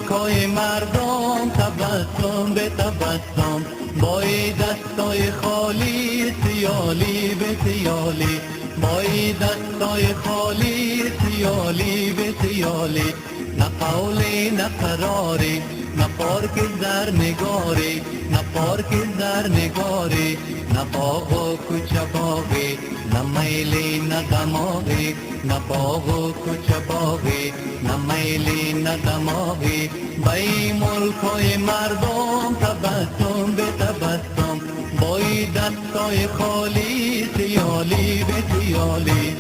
ملکای مردم تبسم به تبسم، با دستای خالی سیالی به سیالی، با دستای خالی سیالی به سیالی، نه قولی نه قراری، نه پارک زر نگاری، نه پارک زر نگاری، نه باغ و کوچه باغی، نه میلی نه دماغی، نه باغ و کوچه باغی، نه میلی نه دماغی، بای ملکای مردم تبسم به تبسم، بای دستای خالی سیالی به سیالی.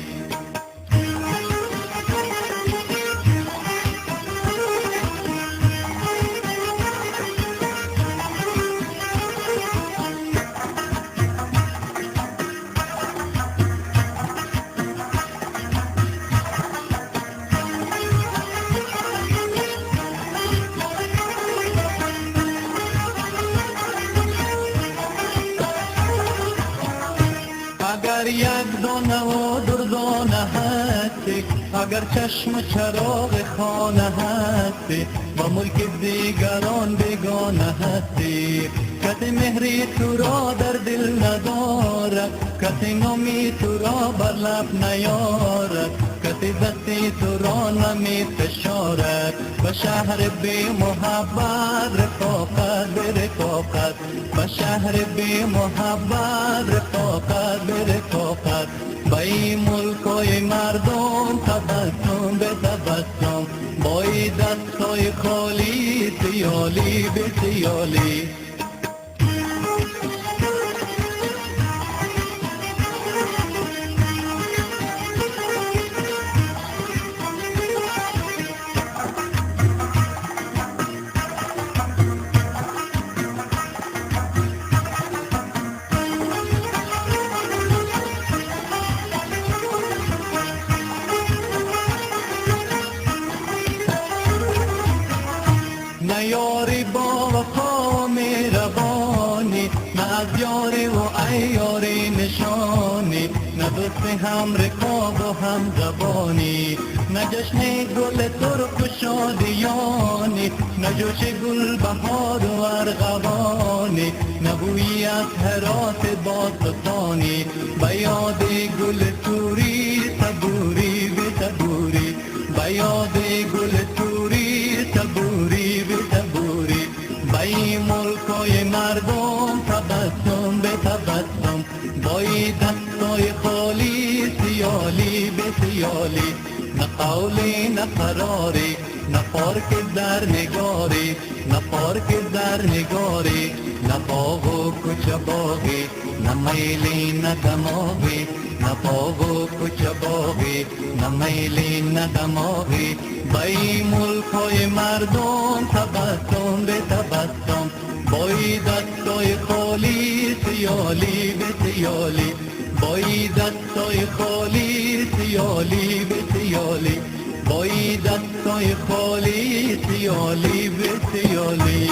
اگر یک دانه و دردانه هستی، اگر چشم چراغ خانه هستی، و ملک دیگران بیگانه هستی، کسی مهری تو را در دل ندارد، کسی نامی تو را بر لب نیارد، کسی دستی تو را نمی فشارد، به شهر بی محبت رفاقت به رفاقت، به شهر بی محبت رفاقت به رفاقت، بای ملکای مردم تبسم به تبسم، بای دستای خالی سیالی به سیالی. نه یاری با وفا و مهربانی، نه از یاری و عیاری نشانی، نه دوست هم رکاب و هم زبانی، نه جشن گل سرخ و شادیانی، نه جوش گل بهار و ارغوانی، نه بویی از هرات باستانی، به یاد گل توری صبوری به صبوری، به یاد گل توری صبوری به صبوری، بای ملکای مردم تبسم به تبسم، بای دستای خالی سیالی به سیالی، نه قولی نه قراری، نه پارک در نگاری، نه پارک در نگاری، نه باغ و کوچه باغی، نه میلی نه دماغی، نه باغ و کوچه باغی، نه میلی نه دماغی، بای ملکای مردم تبسم به تبسم، بای دستای خالی سیالی به سیالی، بای دستای خالی سیالی به سیالی، بای دستای خالی سیالی به سیالی.